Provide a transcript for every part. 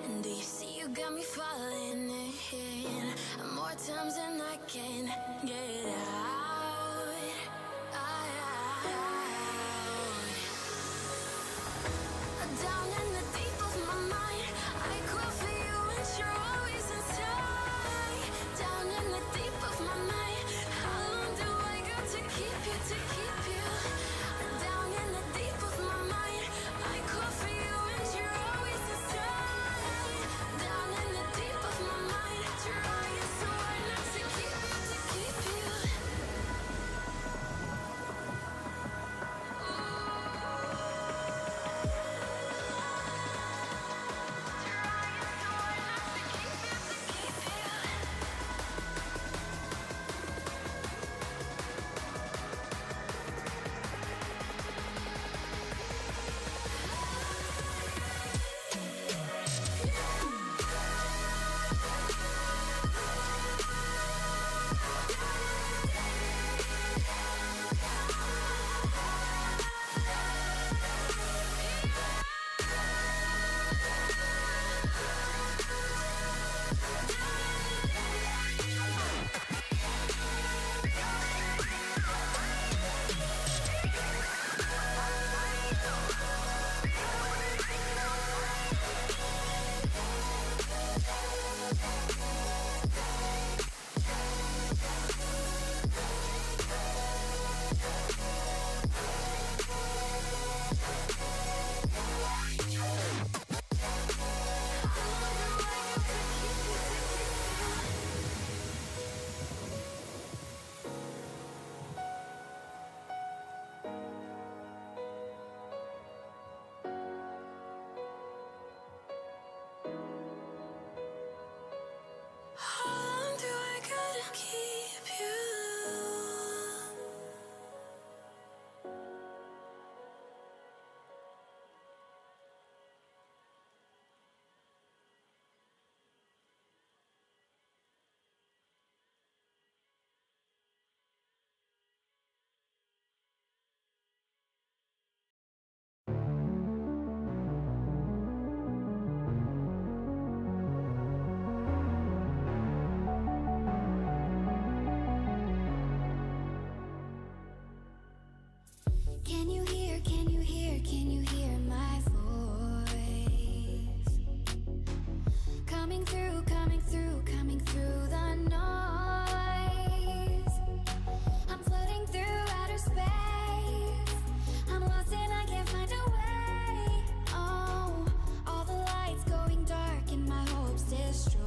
Do you see you got me falling in more times than I can get out? Down in the deep of my mind, I crawl for you and you're always inside. Down in the deep of my mind, how long do I got to keep you, to keep you? Down in the deep of my mind, I crawl for you and you're always inside. Down in the deep of my mind, trying so hard not to keep you, to keep you. How long do I gotta keep you? Can you hear, can you hear, can you hear my voice? Coming through, coming through, coming through the noise. I'm floating through outer space. I'm lost and I can't find a way. Oh, all the lights going dark and my hopes destroyed.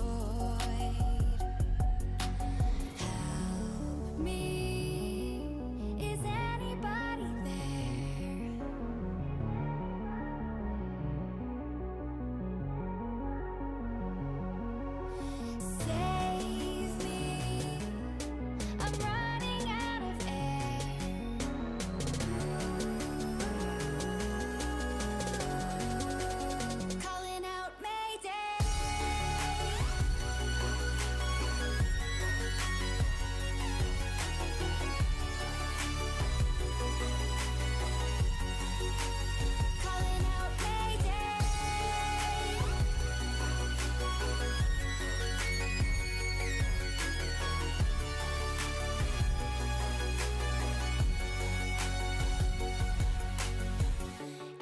Help me, is anybody there? Save me, I'm running out of air. Calling out Mayday. Calling out Mayday.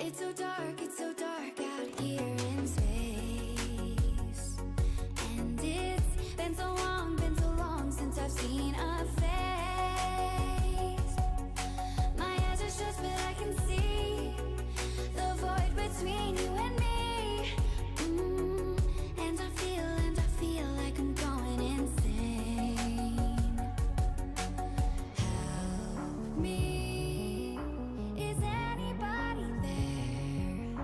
It's so dark out here in space. And it's been so long since I've seen a face. My eyes are shut but I can see the void between you and me. And I feel like I'm going insane. Help me, is anybody there?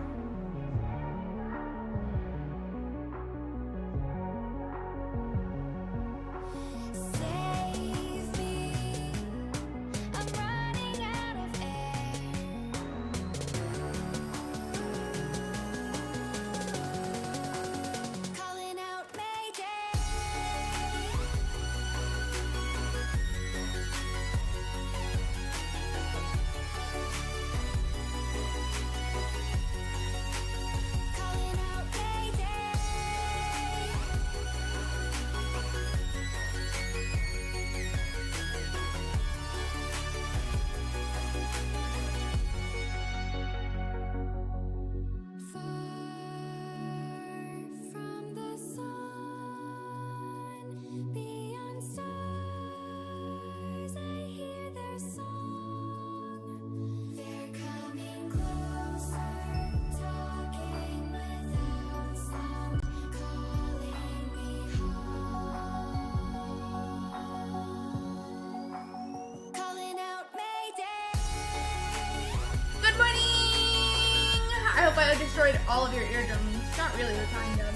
I destroyed all of your eardrums. Not really, but kind of.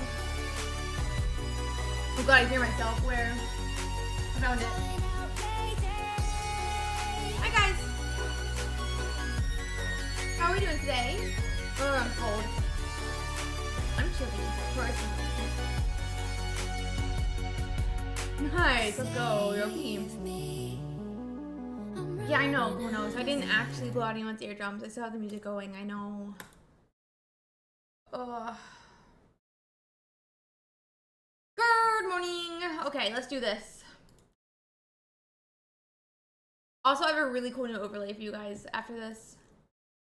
I'm glad I hear myself. Where? I found it. Hi guys. How are we doing today? Oh, I'm cold. I'm chilly. Of course. Nice. Let's go. Your team. Yeah, I know. Who knows? I didn't actually blow out anyone's eardrums. I still have the music going. I know. Ugh. Good morning. Okay, let's do this. Also, I have a really cool new overlay for you guys after this.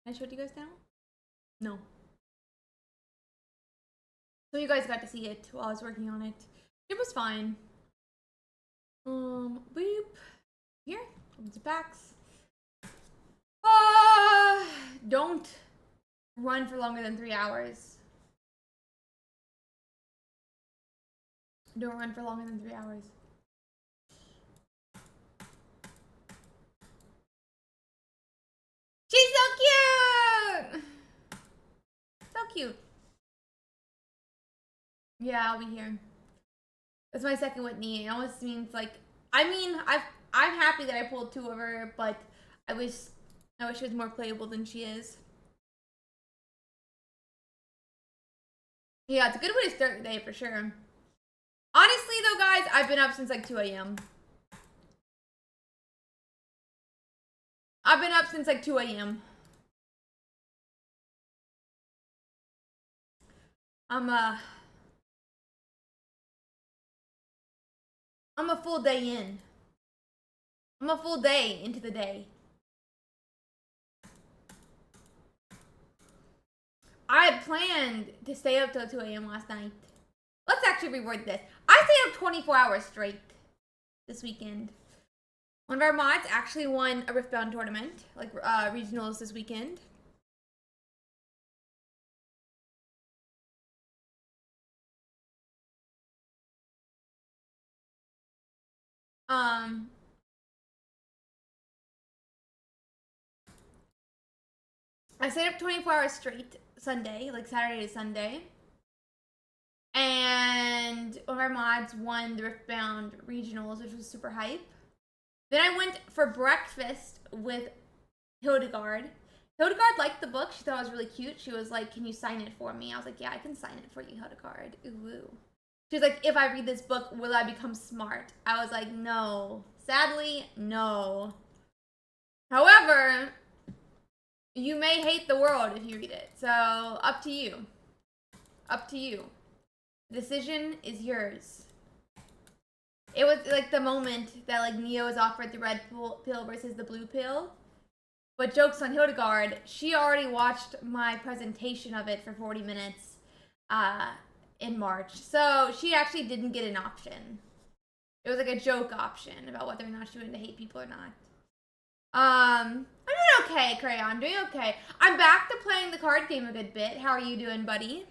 Can I show it to you guys now? No. So you guys got to see it while I was working on it. It was fine. Boop. Here. Opens the packs. Don't run for longer than 3 hours. Don't run for longer than 3 hours. She's so cute! So cute. Yeah, I'll be here. That's my second Whitney. It almost means like, I mean, I'm happy that I pulled 2 of her, but I wish she was more playable than she is. Yeah, it's a good way to start the day for sure. Honestly though, guys, I've been up since like 2 a.m. I've been up since like 2 a.m. I'm a full day in. I'm a full day into the day. I had planned to stay up till 2 a.m. last night. Let's actually reword this. I stayed up 24 hours straight this weekend. One of our mods actually won a Riftbound tournament, like regionals this weekend. I stayed up 24 hours straight Sunday, like Saturday to Sunday. And one of our mods won the Riftbound regionals, which was super hype. Then I went for breakfast with Hildegard. Hildegard liked the book. She thought it was really cute. She was like, can you sign it for me? I was like, yeah, I can sign it for you, Hildegard. Ooh. She was like, if I read this book, will I become smart? I was like, no. Sadly, no. However, you may hate the world if you read it. So, up to you. Up to you. The decision is yours. It was like the moment that like Neo was offered the red pill versus the blue pill. But joke's on Hildegard, she already watched my presentation of it for 40 minutes in March. So she actually didn't get an option. It was like a joke option about whether or not she wanted to hate people or not. I'm doing okay, Crayon. Doing okay. I'm back to playing the card game a good bit. How are you doing, buddy?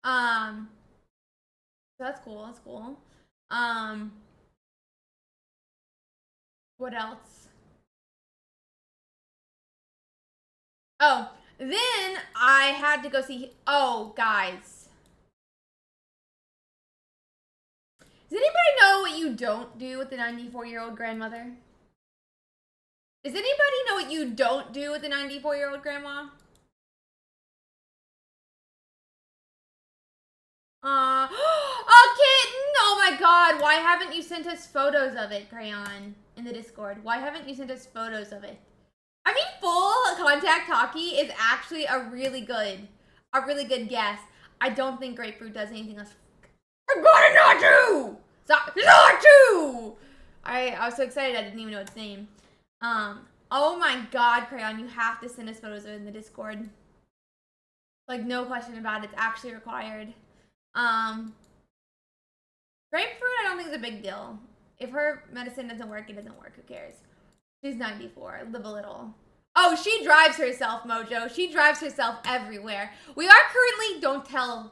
So that's cool. That's cool. What else? Oh, then I had to go see. Oh, guys. Does anybody know what you don't do with the 94-year-old grandmother? Does anybody know what you don't do with the 94-year-old grandma? A kitten! Oh my god, why haven't you sent us photos of it, Crayon, in the Discord? Why haven't you sent us photos of it? I mean, full contact hockey is actually a really good guess. I don't think grapefruit does anything else. I'm gonna not do! Stop! Not do! I was so excited I didn't even know its name. Oh my god, Crayon, you have to send us photos of it in the Discord. Like, no question about it. It's actually required. Grapefruit, I don't think is a big deal. If her medicine doesn't work, it doesn't work. Who cares? She's 94. Live a little. Oh, she drives herself, Mojo. She drives herself everywhere. We are currently, don't tell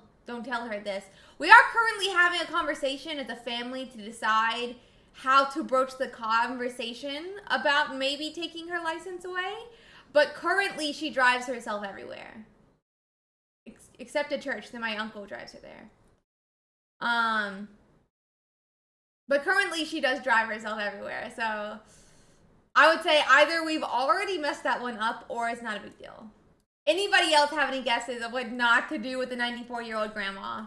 her this. We are currently having a conversation as a family to decide how to broach the conversation about maybe taking her license away. But currently she drives herself everywhere. Except at church, then my uncle drives her there. But currently she does drive herself everywhere, so I would say either we've already messed that one up or it's not a big deal. Anybody else have any guesses of what not to do with the 94-year-old grandma?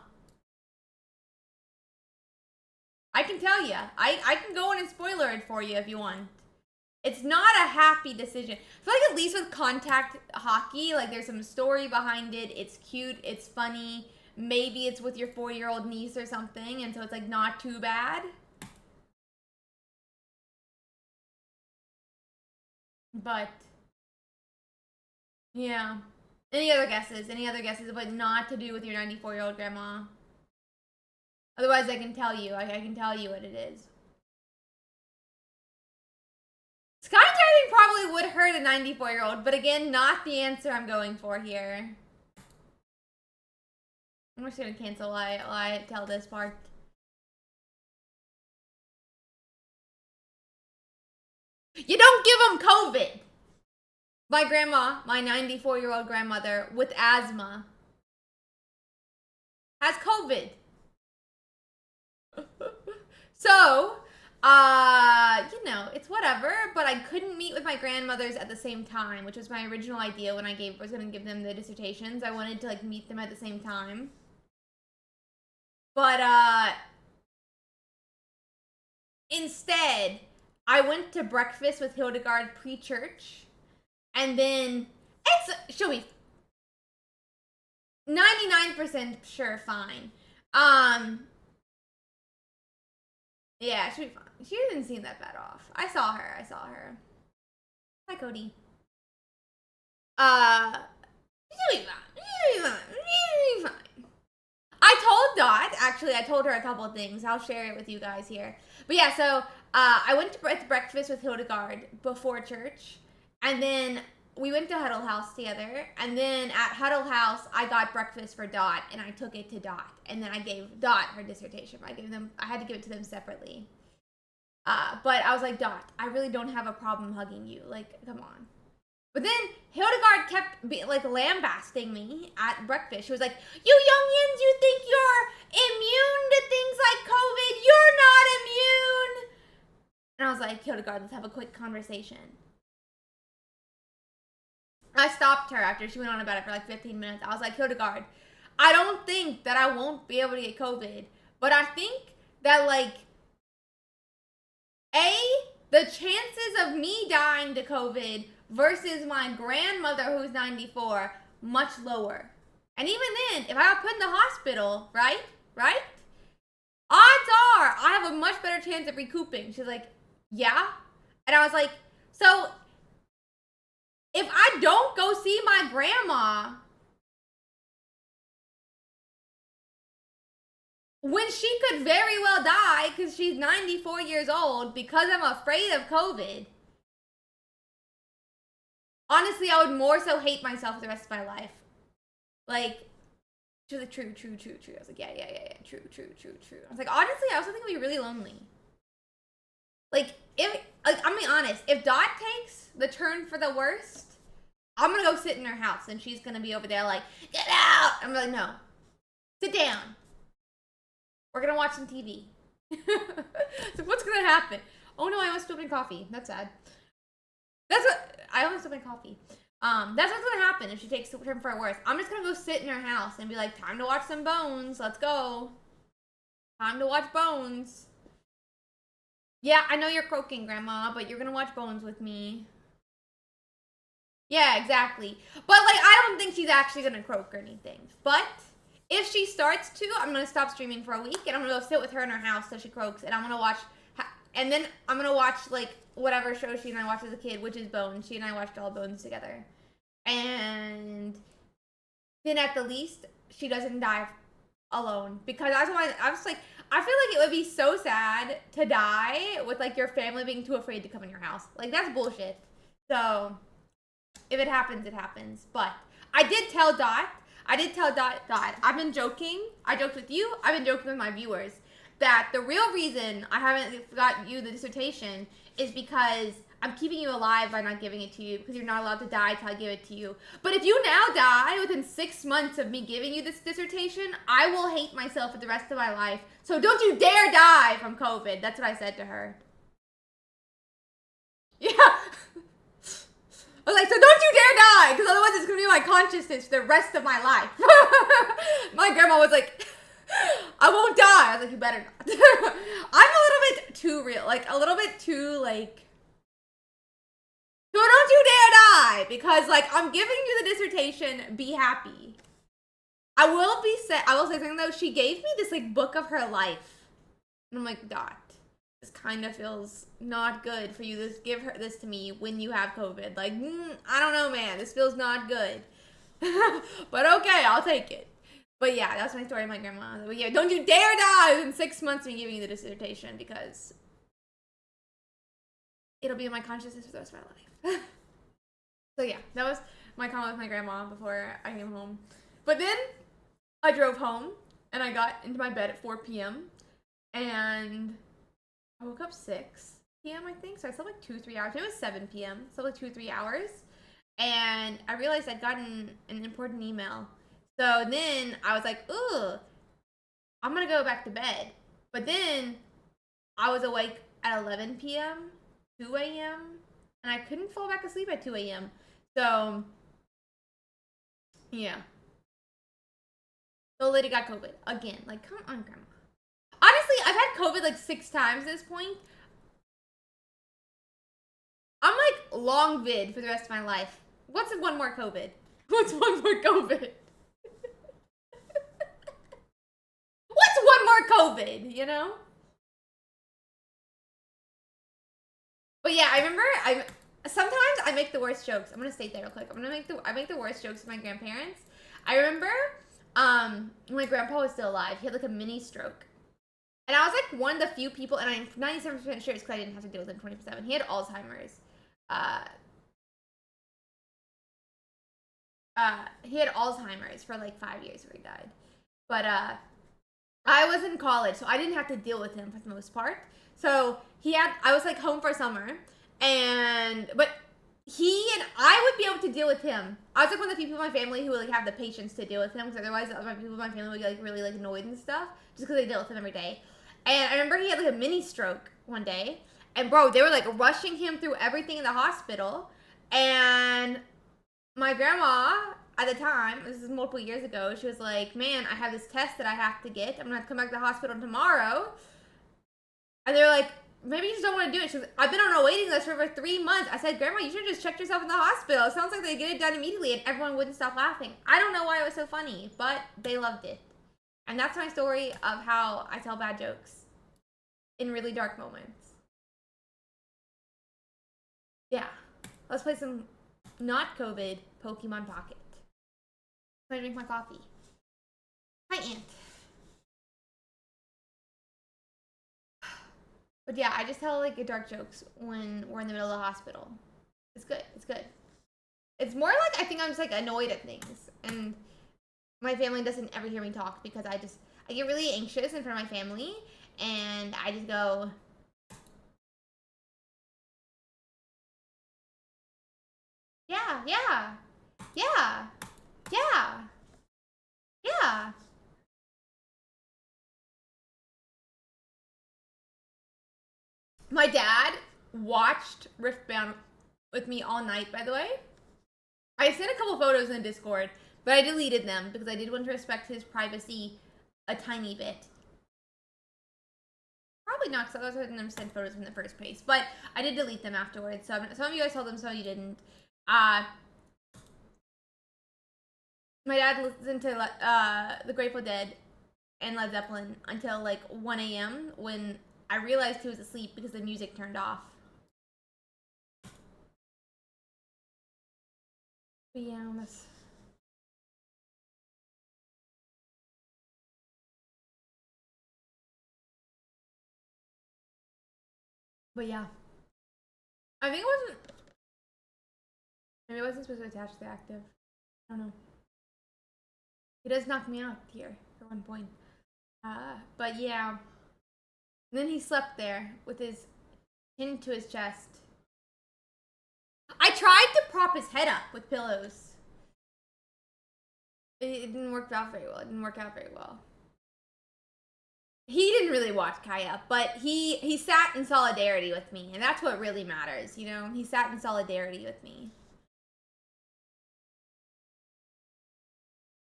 I can tell you. I can go in and spoiler it for you if you want. It's not a happy decision. I feel like at least with contact hockey, like there's some story behind it. It's cute. It's funny. Maybe it's with your 4-year-old niece or something, and so it's like not too bad. But yeah. Any other guesses? Any other guesses of what not to do with your 94-year-old grandma? Otherwise, I can tell you. I can tell you what it is. Skydiving probably would hurt a 94-year-old, but again, not the answer I'm going for here. I'm just gonna cancel while I tell this part. You don't give them COVID! My grandma, my 94-year-old grandmother with asthma, has COVID. So, you know, it's whatever, but I couldn't meet with my grandmothers at the same time, which was my original idea when I was going to give them the dissertations. I wanted to, like, meet them at the same time. But, instead, I went to breakfast with Hildegard pre-church, and then, she'll be 99% sure fine. Yeah, she'll be fine. She didn't seem that bad off. I saw her. Hi, Cody. She'll be fine. I told Dot, actually, I told her a couple of things. I'll share it with you guys here. But yeah, so, I went to breakfast with Hildegard before church, and then we went to Huddle House together, and then at Huddle House, I got breakfast for Dot, and I took it to Dot, and then I gave Dot her dissertation. I had to give it to them separately. But I was like, Dot, I really don't have a problem hugging you. Like, come on. But then Hildegard kept lambasting me at breakfast. She was like, you youngins, you think you're immune to things like COVID? You're not immune. And I was like, Hildegard, let's have a quick conversation. I stopped her after she went on about it for like 15 minutes. I was like, Hildegard, I don't think that I won't be able to get COVID, but I think that, like, the chances of me dying to COVID versus my grandmother who's 94, much lower. And even then, if I got put in the hospital, right? Odds are I have a much better chance of recouping. She's like, yeah? And I was like, so if I don't go see my grandma, when she could very well die because she's 94 years old because I'm afraid of COVID, honestly, I would more so hate myself the rest of my life. Like, she was like, true. I was like, yeah, true. I was like, honestly, I also think it would be really lonely. Like, I'm being honest, if Dot takes the turn for the worst, I'm gonna go sit in her house and she's gonna be over there like, get out! I'm like, no. Sit down. We're gonna watch some TV. So what's gonna happen? Oh no, I almost spilled my coffee. That's sad. I almost spilled my coffee. That's what's gonna happen if she takes the turn for the worst. I'm just gonna go sit in her house and be like, time to watch some Bones. Let's go. Time to watch Bones. Yeah, I know you're croaking, Grandma, but you're gonna watch Bones with me. Yeah, exactly. But, like, I don't think she's actually gonna croak or anything. But if she starts to, I'm gonna stop streaming for a week, and I'm gonna go sit with her in her house till she croaks, and I'm gonna watch, and then I'm gonna watch, like, whatever show she and I watched as a kid, which is Bones. She and I watched all Bones together. And then at the least, she doesn't die alone. Because I was like, I feel like it would be so sad to die with, like, your family being too afraid to come in your house. Like, that's bullshit. So, if it happens, it happens. But I did tell Dot, I've been joking. I joked with you. I've been joking with my viewers that the real reason I haven't got you the dissertation is because I'm keeping you alive by not giving it to you because you're not allowed to die until I give it to you. But if you now die within 6 months of me giving you this dissertation, I will hate myself for the rest of my life. So don't you dare die from COVID. That's what I said to her. Yeah. I was like, so don't you dare die, because otherwise it's going to be my consciousness for the rest of my life. My grandma was like, I won't die. I was like, you better not. I'm a little bit too real. Like, a little bit too, like, so don't you dare die, because, like, I'm giving you the dissertation. Be happy. I will say something, though. She gave me this, like, book of her life. And I'm like, Dot, this kind of feels not good for you to give her this to me when you have COVID. Like, I don't know, man. This feels not good. But okay, I'll take it. But yeah, that's my story of my grandma. But yeah, don't you dare die within 6 months of me giving you the dissertation, because it'll be in my consciousness for the rest of my life. So yeah, that was my comment with my grandma before I came home. But then I drove home and I got into my bed at 4 p.m. and I woke up 6 p.m. I think. So I slept like 2-3 hours. It was 7 p.m. Slept like 2-3 hours. And I realized I'd gotten an important email. So then I was like, ooh, I'm going to go back to bed. But then I was awake at 11 p.m., 2 a.m., and I couldn't fall back asleep at 2 a.m. So, yeah. The old lady got COVID again. Like, come on, grandma. Honestly, I've had COVID like 6 times at this point. I'm like long vid for the rest of my life. What's one more COVID? What's one more COVID? What's one more COVID, you know? But yeah, I remember sometimes I make the worst jokes. I'm gonna state that real quick. I make the worst jokes with my grandparents. I remember my grandpa was still alive. He had like a mini stroke. And I was like one of the few people, and I'm 97% sure it's because I didn't have to deal with him 24/7. He had Alzheimer's. He had Alzheimer's for like 5 years before he died. But I was in college, so I didn't have to deal with him for the most part. So I was like home for summer, but he and I would be able to deal with him. I was like one of the few people in my family who would like have the patience to deal with him, because otherwise other people in my family would get like really like annoyed and stuff, just because they deal with him every day. And I remember he had like a mini stroke one day, and bro, they were like rushing him through everything in the hospital, and my grandma at the time, this is multiple years ago, she was like, man, I have this test that I have to get. I'm gonna have to come back to the hospital tomorrow. And they're like, maybe you just don't want to do it. She was like, I've been on a waiting list for over 3 months. I said, Grandma, you should have just checked yourself in the hospital. It sounds like they get it done immediately, and everyone wouldn't stop laughing. I don't know why it was so funny, but they loved it. And that's my story of how I tell bad jokes in really dark moments. Yeah. Let's play some not COVID Pokemon Pocket. I'm gonna drink my coffee. Hi, Aunt. But yeah, I just tell like dark jokes when we're in the middle of the hospital. It's good. It's good. It's more like I think I'm just like annoyed at things, and my family doesn't ever hear me talk because I get really anxious in front of my family, and I just go, yeah, yeah, yeah, yeah, yeah. My dad watched Riftbound with me all night, by the way. I sent a couple photos in Discord, but I deleted them because I did want to respect his privacy a tiny bit. Probably not, because I was letting them send photos in the first place. But I did delete them afterwards. So some of you guys saw them, some of you didn't. My dad listened to the Grateful Dead and Led Zeppelin until like 1 a.m. when I realized he was asleep because the music turned off. But yeah, that's... But yeah. I think it wasn't... Maybe it wasn't supposed to attach to active. I don't know. He does knock me out here at one point. But yeah. And then he slept there with his chin to his chest. I tried to prop his head up with pillows. It didn't work out very well. It didn't work out very well. He didn't really watch Kaya, but he sat in solidarity with me, and that's what really matters, you know? He sat in solidarity with me.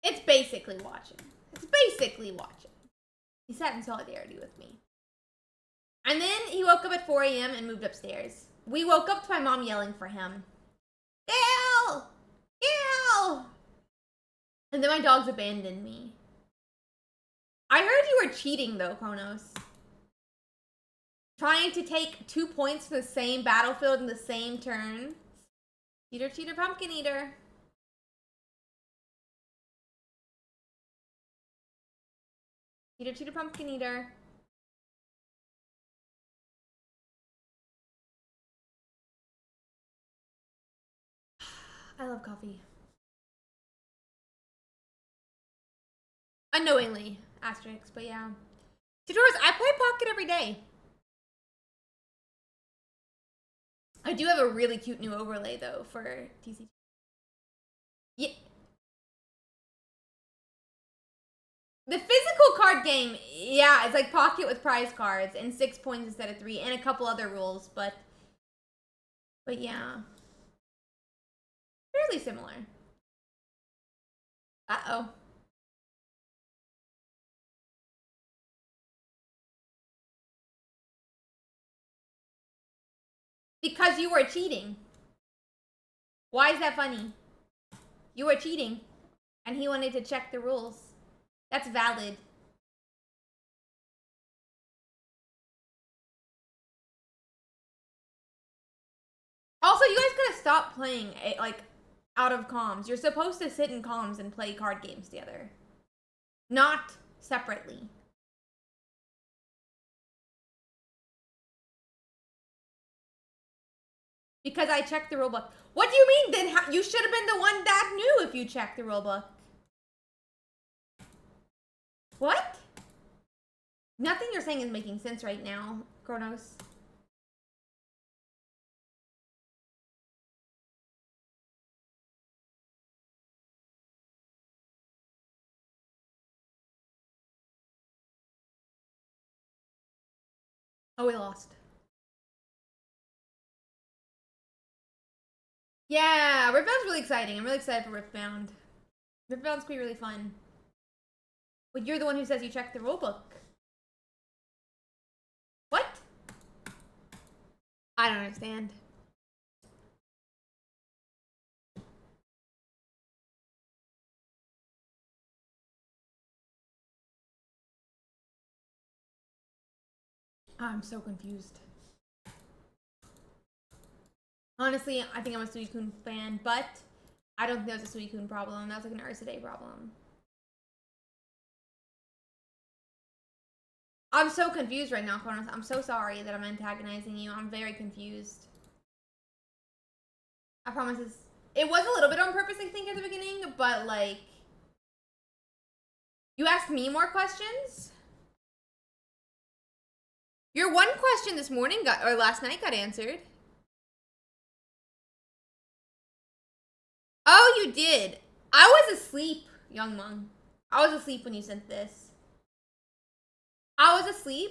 It's basically watching. It's basically watching. He sat in solidarity with me. And then he woke up at 4 a.m. and moved upstairs. We woke up to my mom yelling for him. Gail! Gail! And then my dogs abandoned me. I heard you were cheating though, Kronos. Trying to take 2 points from the same battlefield in the same turn. Cheater, cheater, pumpkin eater. Cheater, cheater, pumpkin eater. I love coffee. Unknowingly, asterisk, but yeah. Tutors, I play Pocket every day. I do have a really cute new overlay though for TCG. Yeah. The physical card game, yeah, it's like Pocket with prize cards and 6 points instead of 3 and a couple other rules, but yeah. Fairly similar. Uh-oh. Because you were cheating. Why is that funny? You were cheating, and he wanted to check the rules. That's valid. Also, you guys gotta stop playing, like, out of comms. You're supposed to sit in comms and play card games together. Not separately. Because I checked the rulebook. What do you mean? Then you should have been the one that knew if you checked the rulebook. What? Nothing you're saying is making sense right now, Kronos. Oh, we lost. Yeah, Riftbound's really exciting. I'm really excited for Riftbound. Riftbound's gonna be really fun. But you're the one who says you checked the rulebook. What? I don't understand. I'm so confused. Honestly, I think I'm a Suicune fan, but I don't think that was a Suicune problem. That was like an Ursa Day problem. I'm so confused right now, Kronos. I'm so sorry that I'm antagonizing you. I'm very confused. I promise it was a little bit on purpose, I think, at the beginning, but like... You asked me more questions? Your one question this morning or last night got answered. Oh, you did. I was asleep, young monk. I was asleep when you sent this. I was asleep,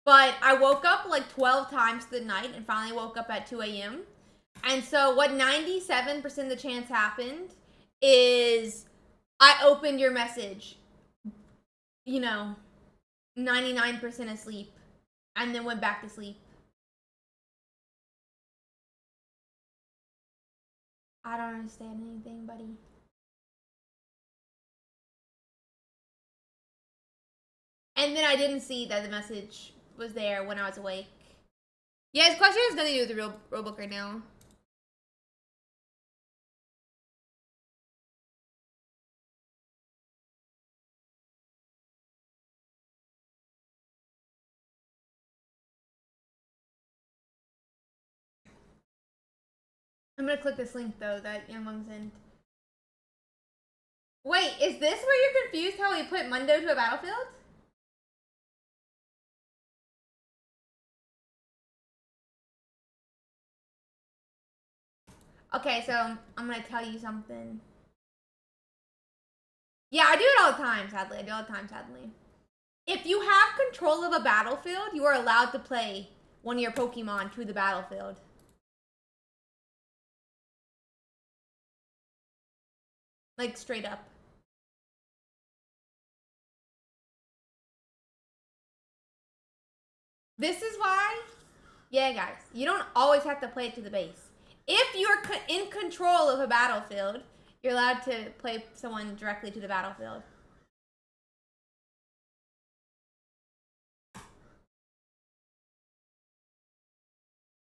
but I woke up like 12 times the night and finally woke up at 2 a.m. And so what 97% of the chance happened is I opened your message, you know, 99% asleep, and then went back to sleep. I don't understand anything, buddy. And then I didn't see that the message was there when I was awake. Yeah, his question has nothing to do with the rulebook right now. I'm gonna click this link though that Young Mung sent. Wait, is this where you're confused how we put Mundo to a battlefield? Okay, so I'm gonna tell you something. Yeah, I do it all the time, sadly. I do it all the time, sadly. If you have control of a battlefield, you are allowed to play one of your Pokemon to the battlefield. Like, straight up. This is why, yeah, guys, you don't always have to play it to the base. If you're in control of a battlefield, you're allowed to play someone directly to the battlefield.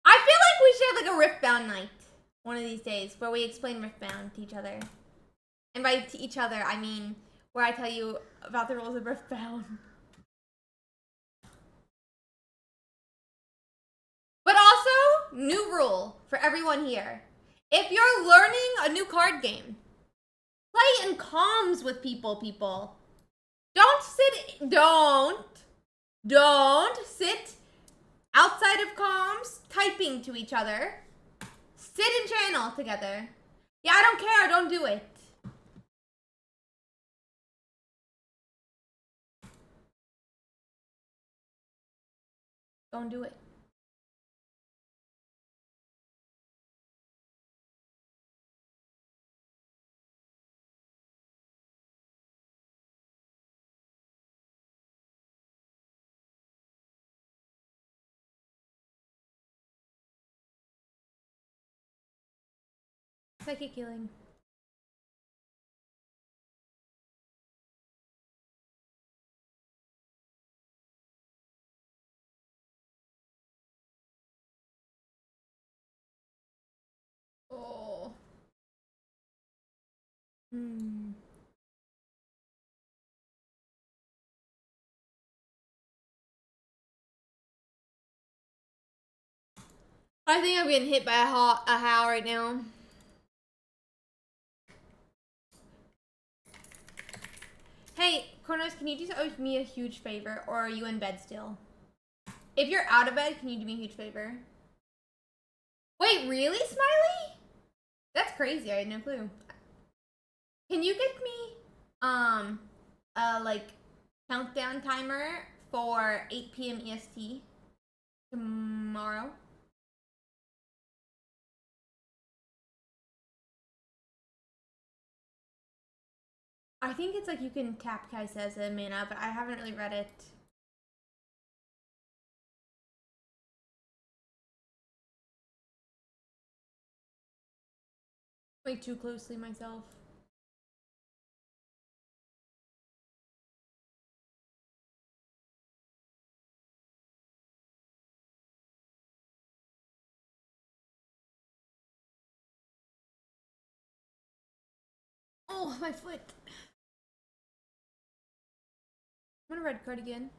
I feel like we should have like a Riftbound night one of these days where we explain Riftbound to each other. And by each other, I mean where I tell you about the rules of Riftbound. But also, new rule for everyone here. If you're learning a new card game, play in comms with people. Don't sit outside of comms typing to each other. Sit in channel together. Yeah, I don't care, don't do it. Don't do it. Psychic healing. Oh. I think I'm getting hit by a howl right now. Hey, Kronos, can you do me a huge favor, or are you in bed still? If you're out of bed, can you do me a huge favor? Wait, really, Smiley? That's crazy. I had no clue. Can you get me, like, countdown timer for 8 p.m. EST tomorrow? I think it's like you can tap Kaisa as a mana, but I haven't really read it. Way too closely myself. Oh, my foot. I'm gonna red card again.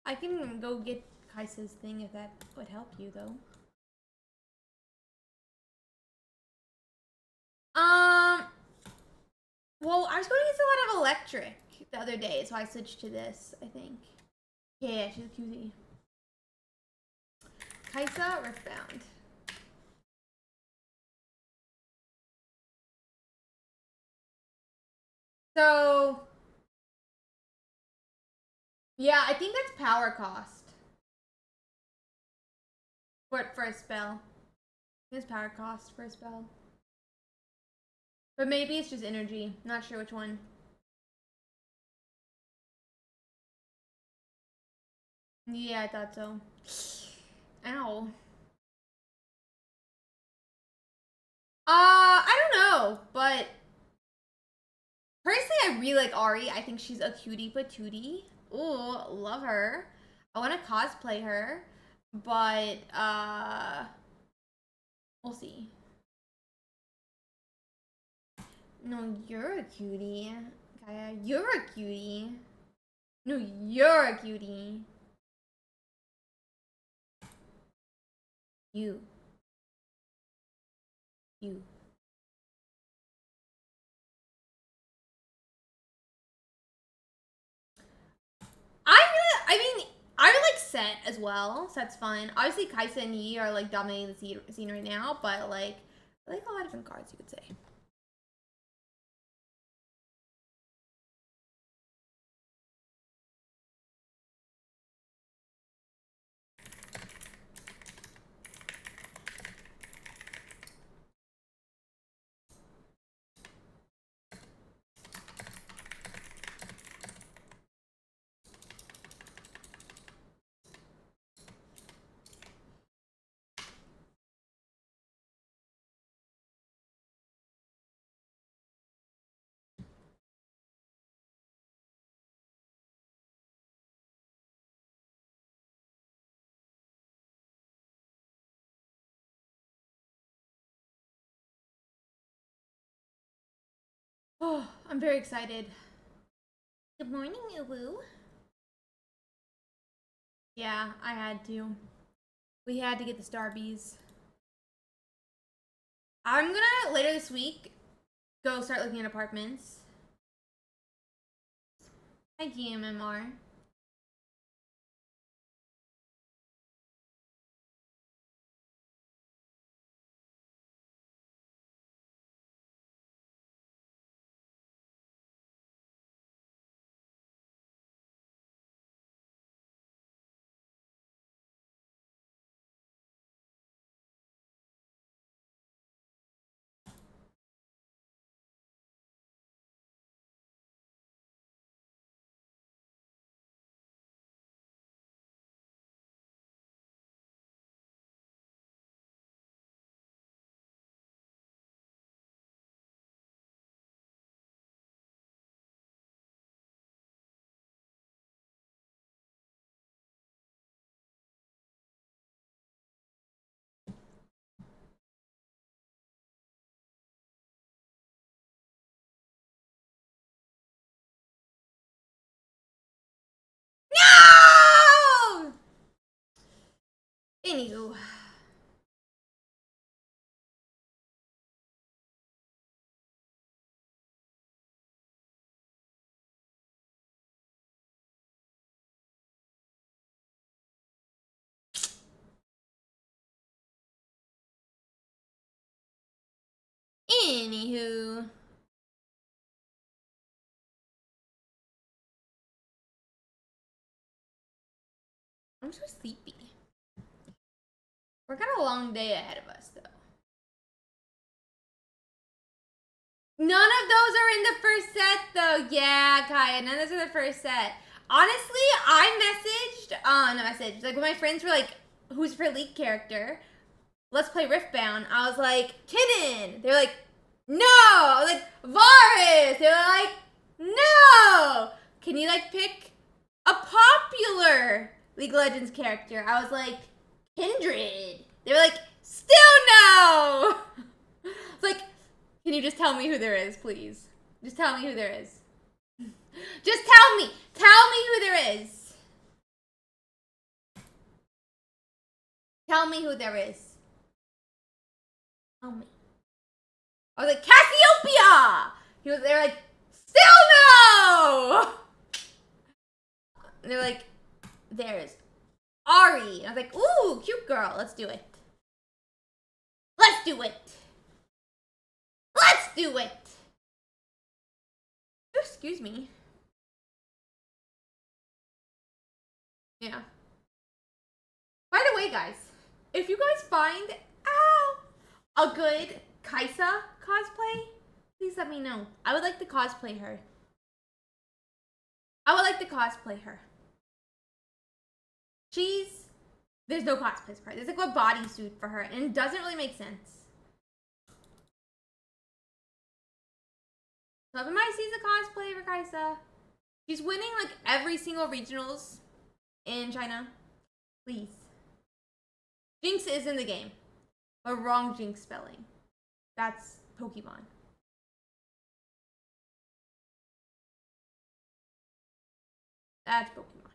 I can go get Kaisa's thing if that would help you, though. Well, I was going against a lot of electric the other day, so I switched to this, I think. Yeah, she's a cutie. Kaisa, Riftbound. So, yeah, I think that's power cost. For a spell. It's power cost for a spell. But maybe it's just energy. Not sure which one. Yeah, I thought so. Ow. I don't know, but personally, I really like Ari. I think she's a cutie patootie. Ooh, love her. I want to cosplay her, but we'll see. No, you're a cutie, Kaya. You're a cutie. No, you're a cutie. You. I really like Set as well, so that's fun. Obviously, Kaisa and Yi are like dominating the scene right now, but like I like a lot of different cards, you could say. Oh, I'm very excited. Good morning, Uwu. Yeah, I had to. We had to get the Starbies. I'm gonna, later this week, go start looking at apartments. Hi, GMMR. No! Anywho. Anywho. I'm so sleepy. We've got a long day ahead of us, though. None of those are in the first set, though. Yeah, Kaya, none of those are the first set. Honestly, I messaged, like when my friends were like, who's for lead character? Let's play Riftbound. I was like, Kitten. They were like, no. I was like, Varus. They were like, no. Can you like pick a popular League of Legends character? I was like, Kindred. They were like, still no. It's like, can you just tell me who there is, please? Just tell me who there is. Just tell me. Tell me who there is. Tell me who there is. Tell me. I was like, Cassiopeia! They're like, still no! And they're like, there's Ari. And I was like, ooh, cute girl. Let's do it. Let's do it. Let's do it. Excuse me. Yeah. By the way, guys, if you guys find a good Kaisa cosplay, please let me know. I would like to cosplay her. There's no cosplay for her. There's like a bodysuit for her, and it doesn't really make sense. So if anybody sees a cosplay for Kaisa, she's winning like every single regionals in China. Please. Jinx is in the game, but wrong Jinx spelling. That's Pokemon. That's Pokemon.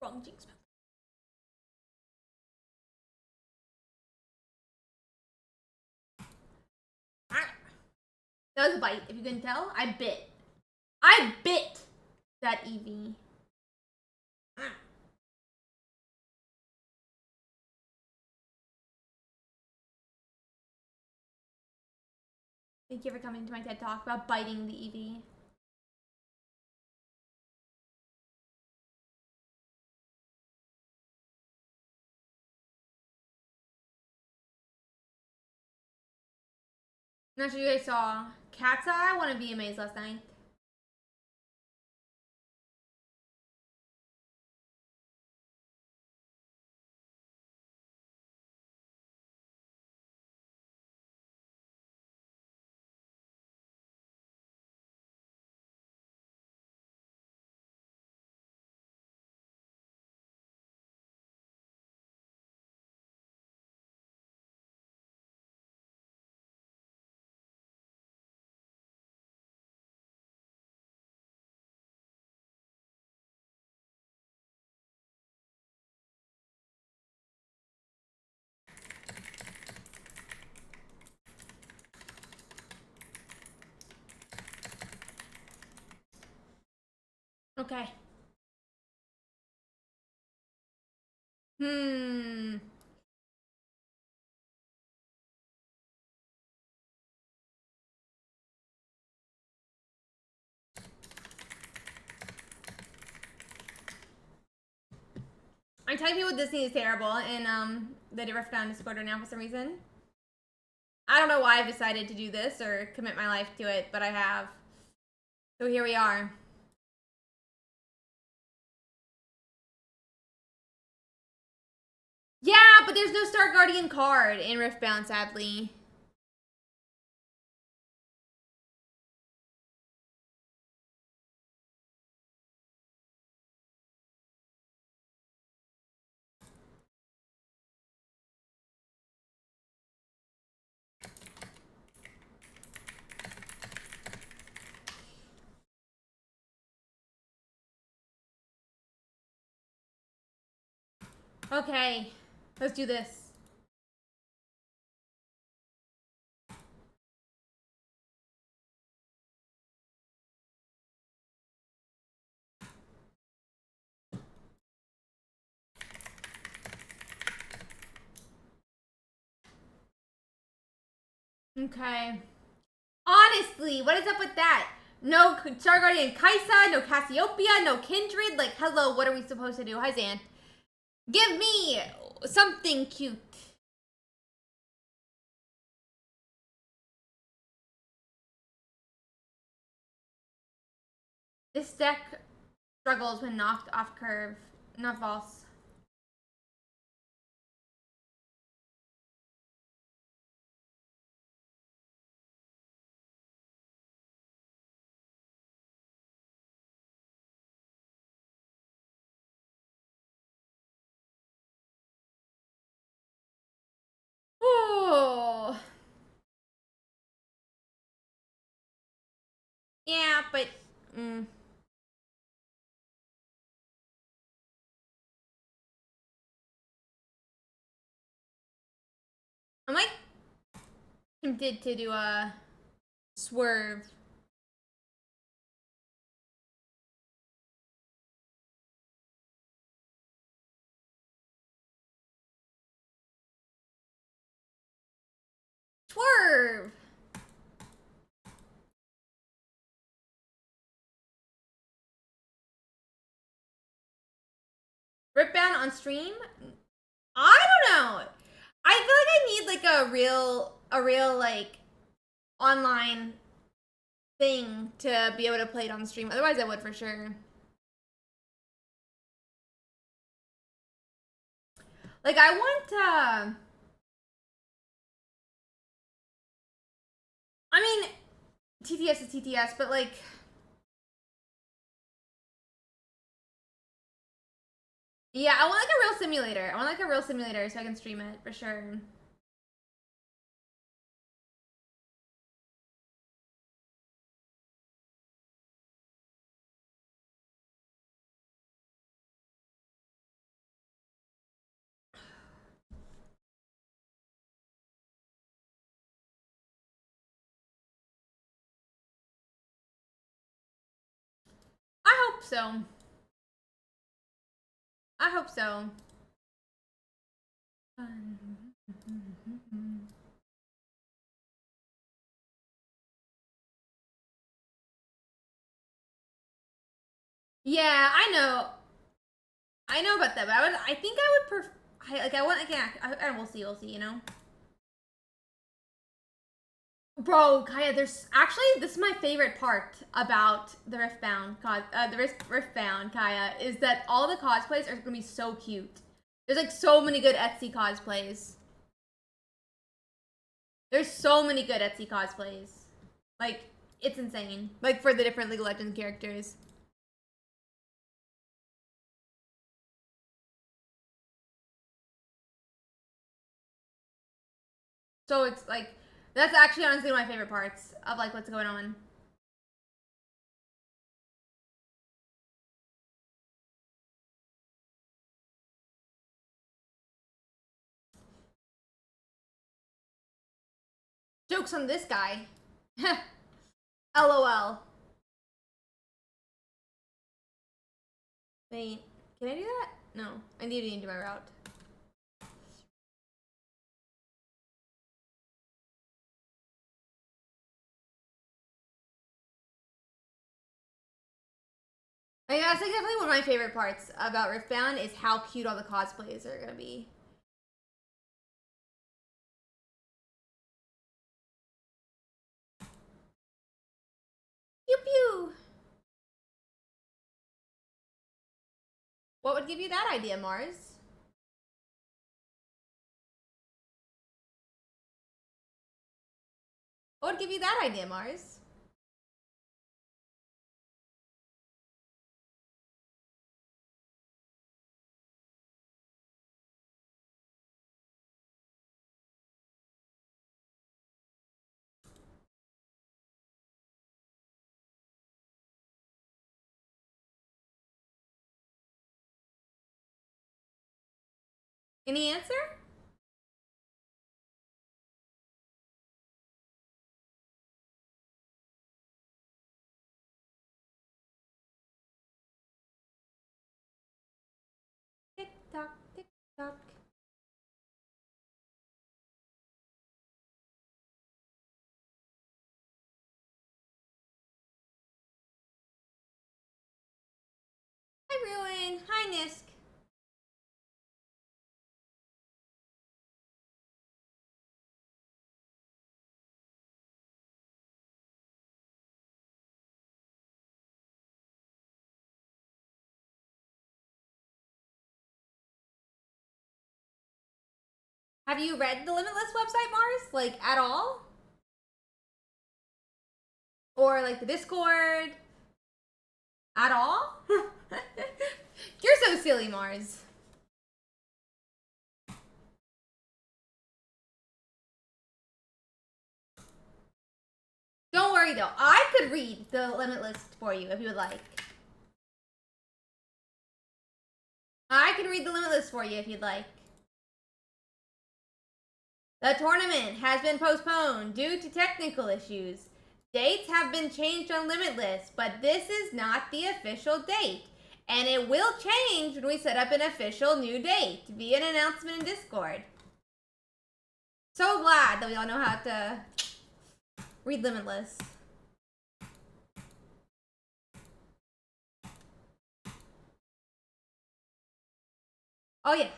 Wrong Jinx spelling. That was a bite, if you couldn't tell. I bit. I bit that Eevee. Thank you for coming to my TED Talk about biting the Eevee. I'm not sure you guys saw Cat's Eye won a VMAs last night. Okay. I'm telling people Disney is terrible, and the Riftbound Discord right now for some reason. I don't know why I've decided to do this or commit my life to it, but I have. So here we are. Yeah, but there's no Star Guardian card in Riftbound, sadly. Okay, let's do this. Okay. Honestly, what is up with that? No Star Guardian Kaisa, no Cassiopeia, no Kindred. Like, hello, what are we supposed to do? Hi, Zan. Give me something cute. This deck struggles when knocked off curve, not false. Oh. Yeah, but I'm like tempted to do a swerve. Swerve. Ripbound on stream? I don't know. I feel like I need like a real like online thing to be able to play it on stream. Otherwise, I would for sure. Like I want I mean, TTS is TTS, but like yeah, I want like a real simulator. I want like a real simulator so I can stream it for sure. so. I hope so. Yeah, I know. I know about that, but I think I would prefer. We'll see, you know. Bro, Kaya, there's actually this is my favorite part about the Riftbound Kaya is that all the cosplays are gonna be so cute. There's like so many good Etsy cosplays. There's so many good Etsy cosplays. Like it's insane. Like for the different League of Legends characters. So it's like that's actually honestly one of my favorite parts of like what's going on. Joke's on this guy. LOL. Wait, can I do that? No, I need to get into my route. I guess like definitely one of my favorite parts about Riftbound is how cute all the cosplays are gonna be. Pew pew. What would give you that idea, Mars? What would give you that idea, Mars? Any answer? Tick tock, tick tock. Hi, Ruin. Hi, Nisk. Have you read the Limitless website, Mars? Like, at all? Or, like, the Discord? At all? You're so silly, Mars. Don't worry, though. I could read the Limitless for you if you would like. I can read the Limitless for you if you'd like. The tournament has been postponed due to technical issues. Dates have been changed on Limitless, but this is not the official date. And it will change when we set up an official new date via an announcement in Discord. So glad that we all know how to read Limitless. Oh yeah.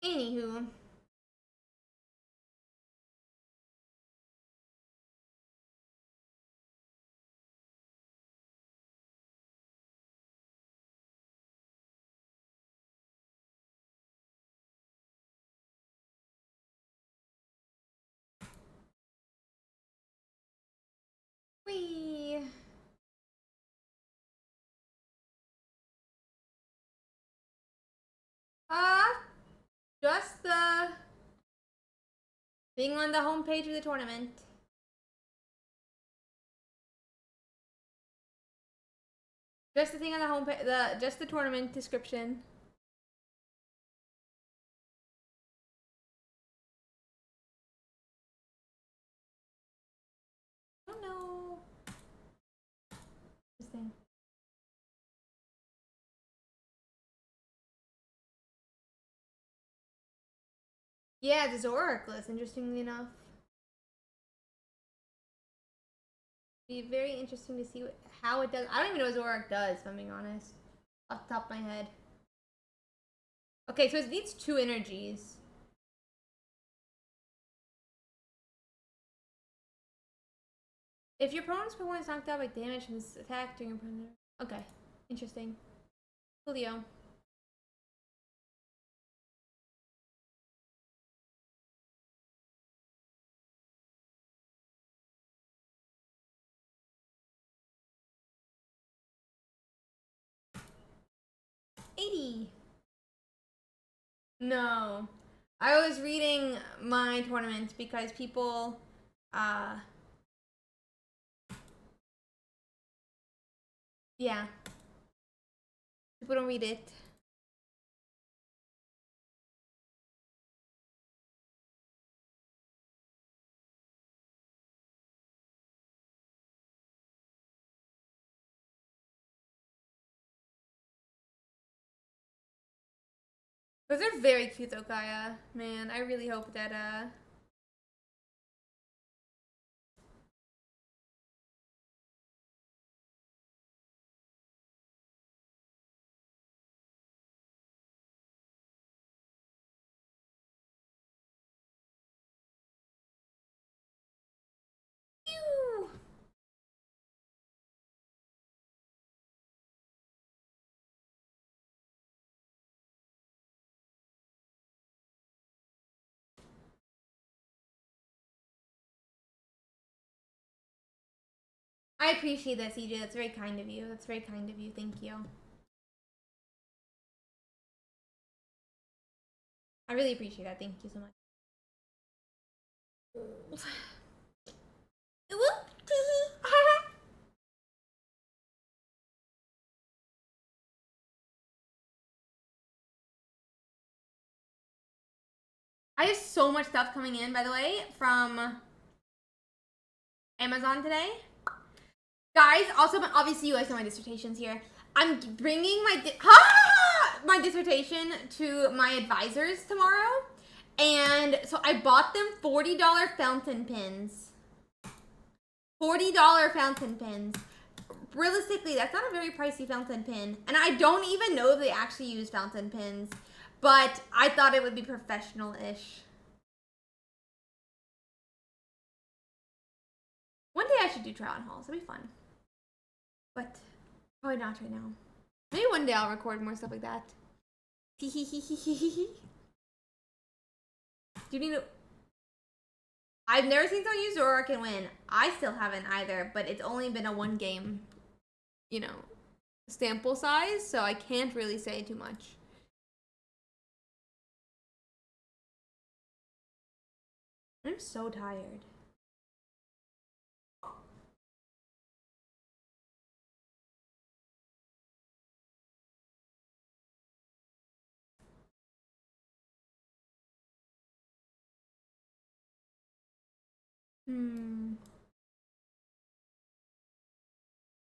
Anywho. Whee. Just the thing on the homepage of the tournament. Just the thing on the homepage, just the tournament description. I don't know. This thing. Yeah, the Zorak list, interestingly enough. Be very interesting to see how it does. I don't even know what Zorak does, if I'm being honest. Off the top of my head. Okay, so it needs 2 energies. If your opponent's Pokemon is knocked out by damage from this attack during your opponent. Okay, interesting. Coolio. $80. No. I was reading my tournament because people, yeah. People don't read it. Those are very cute though, Kaya. Man, I really hope that, Pew! I appreciate that, CJ. That's very kind of you. That's very kind of you. Thank you. I really appreciate that. Thank you so much. I have so much stuff coming in, by the way, from Amazon today. Guys, also, obviously you guys know my dissertation's here. I'm bringing my dissertation to my advisors tomorrow. And so I bought them $40 fountain pens. $40 fountain pens. Realistically, that's not a very pricey fountain pen. And I don't even know if they actually use fountain pens. But I thought it would be professional-ish. One day I should do try-on hauls. It'll be fun. But probably not right now. Maybe one day I'll record more stuff like that. Do you need to... I've never seen someone use Zorak and win. I still haven't either, but it's only been a 1 game, you know, sample size, so I can't really say too much. I'm so tired.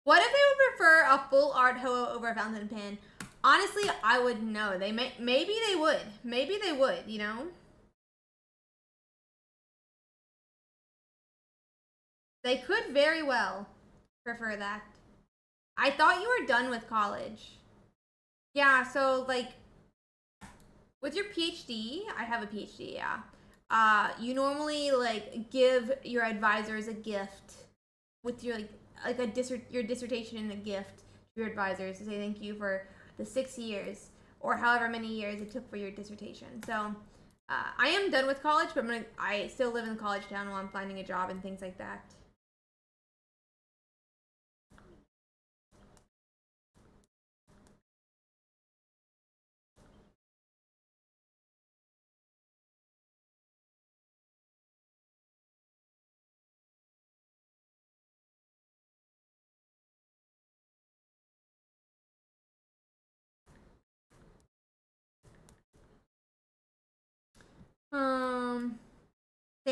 What if they would prefer a full art Ho-Oh over a fountain pen? Honestly, I wouldn't know. Maybe they would. Maybe they would, you know? They could very well prefer that. I thought you were done with college. Yeah, so like with your PhD, I have a PhD, yeah. You normally like give your advisors a gift with your your dissertation and a gift to your advisors to say thank you for the 6 years or however many years it took for your dissertation. So I am done with college, but I still live in the college town while I'm finding a job and things like that.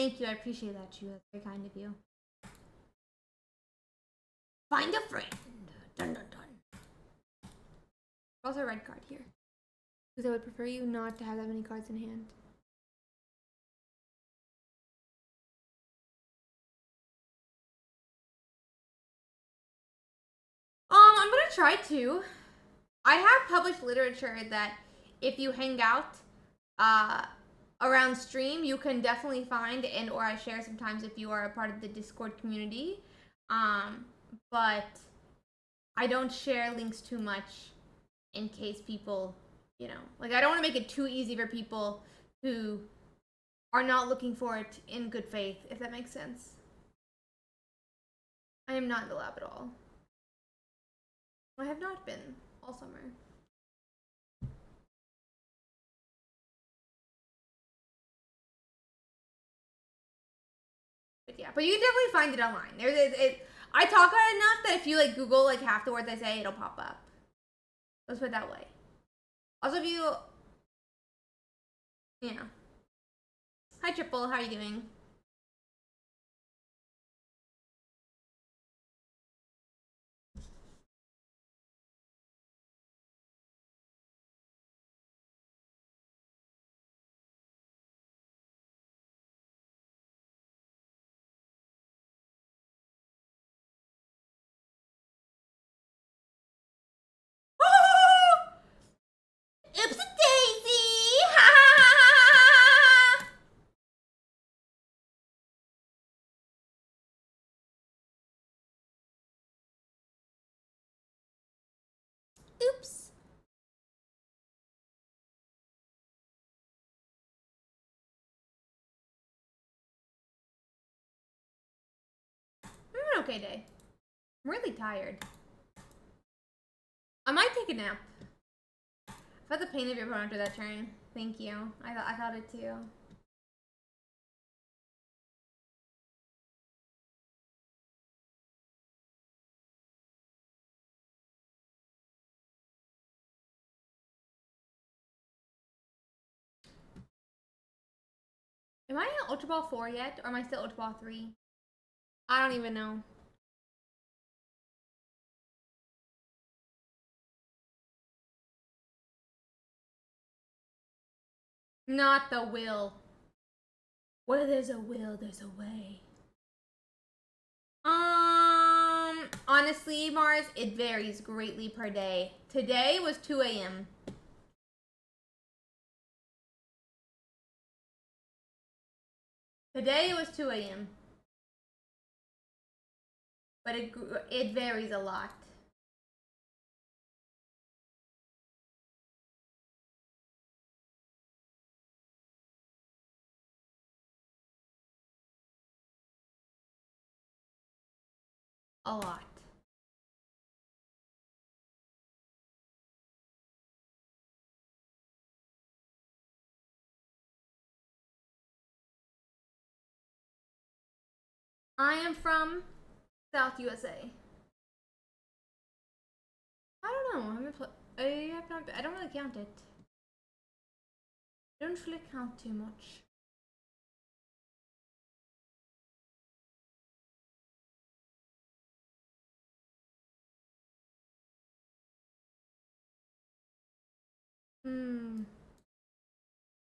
Thank you. I appreciate that, Chu. That's very kind of you. Find a friend. Dun dun dun. Also a red card here. Because I would prefer you not to have that many cards in hand. I'm gonna try to. I have published literature that if you hang out around stream, you can definitely find, and or I share sometimes if you are a part of the Discord community. But I don't share links too much in case people, you know, like I don't want to make it too easy for people who are not looking for it in good faith, if that makes sense. I am not in the lab at all. I have not been all summer. But yeah, but you can definitely find it online. I talk about it enough that if you like Google like half the words I say, it'll pop up. Let's put it that way. Also, if you, yeah. Hi Triple, how are you doing? Oops daisy! Ha ha ha ha! Oops. I'm an okay day. I'm really tired. I might take a nap. I felt the pain of your phone after that turn. Thank you. I thought it too. Am I in Ultra Ball 4 yet? Or am I still Ultra Ball 3? I don't even know. Not the will. Where there's a will, there's a way. Honestly, Mars, it varies greatly per day. Today was 2 a.m. Today it was 2 a.m. But it varies a lot. A lot. I am from South USA. I don't know. I don't really count it. I don't really count too much.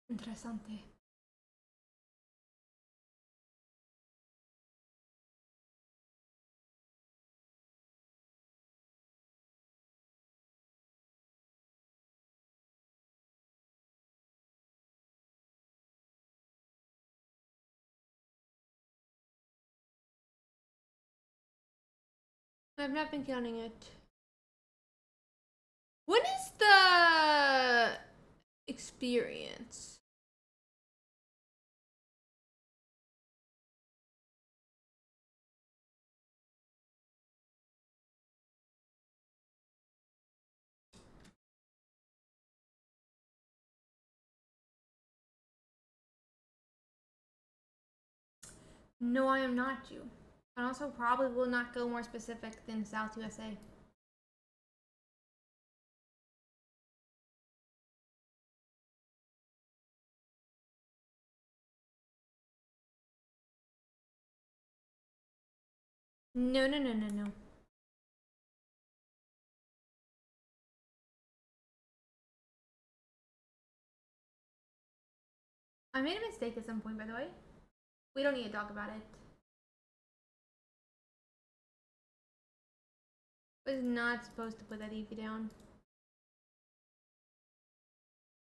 Interessante. I've not been counting it. What is the experience? No, I am not Jew. And also probably will not go more specific than South USA. No, no, no, no, no. I made a mistake at some point, by the way. We don't need to talk about it. I was not supposed to put that EV down.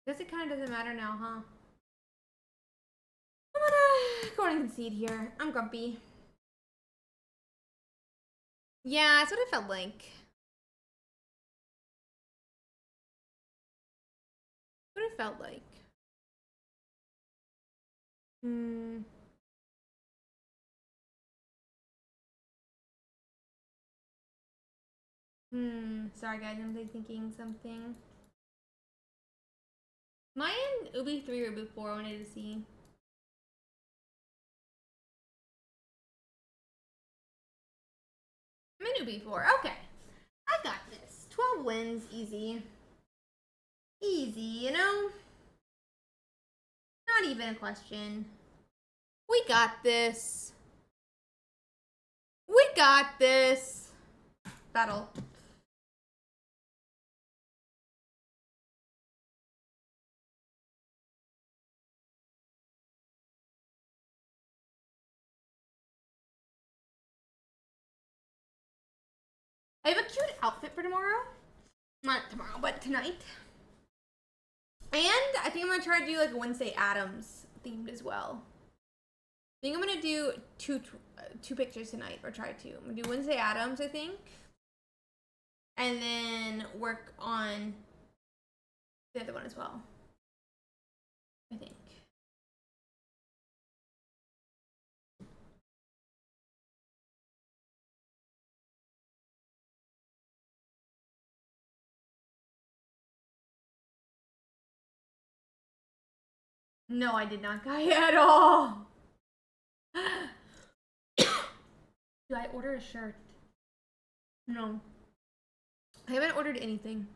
Guess it kind of doesn't matter now, huh? I'm gonna go and concede here. I'm grumpy. Yeah, that's what it felt like. What it felt like. Hmm. Sorry guys, I'm thinking something. Am I in Ubi 3 or Ubi 4? I wanted to see. I'm in Ubi 4. Okay. I got this. 12 wins. Easy. Easy, you know? Not even a question. We got this. We got this. Battle. I have a cute outfit for tomorrow. Not tomorrow, but tonight. And I think I'm gonna try to do like a Wednesday Addams themed as well. I think I'm gonna do two pictures tonight, or try to. I'm gonna do Wednesday Addams, I think, and then work on the other one as well. I think. No, I did not guy at all. Do I order a shirt? No. I haven't ordered anything.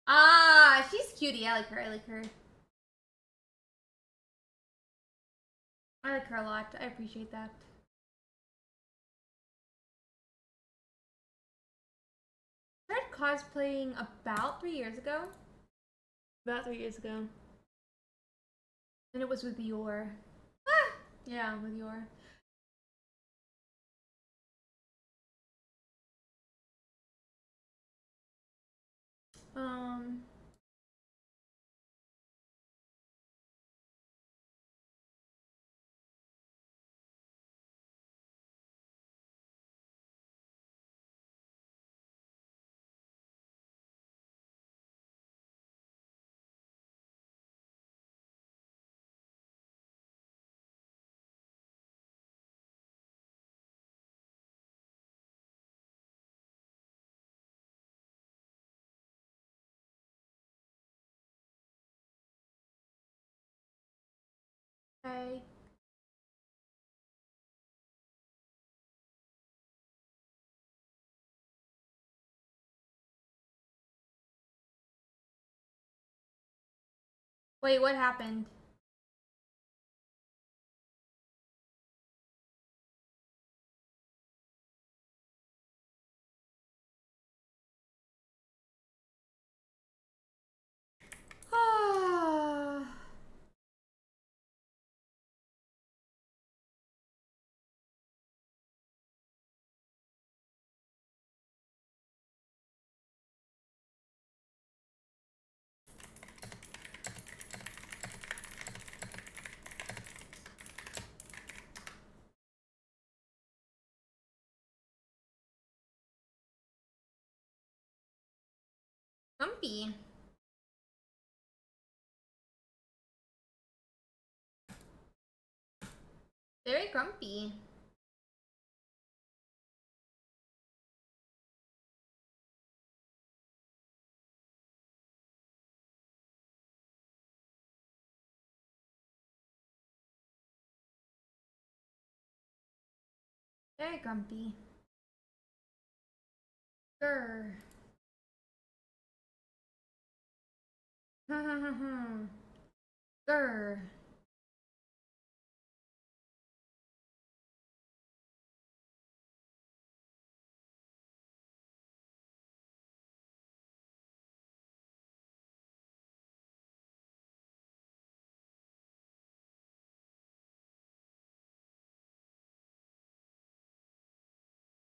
Ah, she's cutie. I like her. I like her. I like her a lot. I appreciate that. I started cosplaying about 3 years ago. About 3 years ago. And it was with Yor. Ah! Yeah, with Yor. Um... Okay. Wait, what happened? Ah... Grumpy. Very grumpy. Very grumpy. Grr. Grr.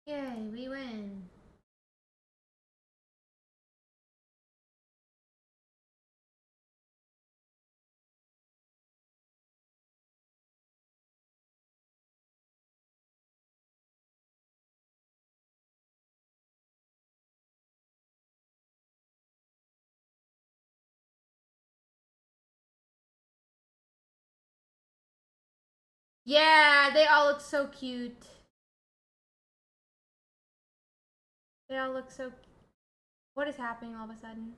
Yay, we win. Yeah, they all look so cute. They all look so... What is happening all of a sudden?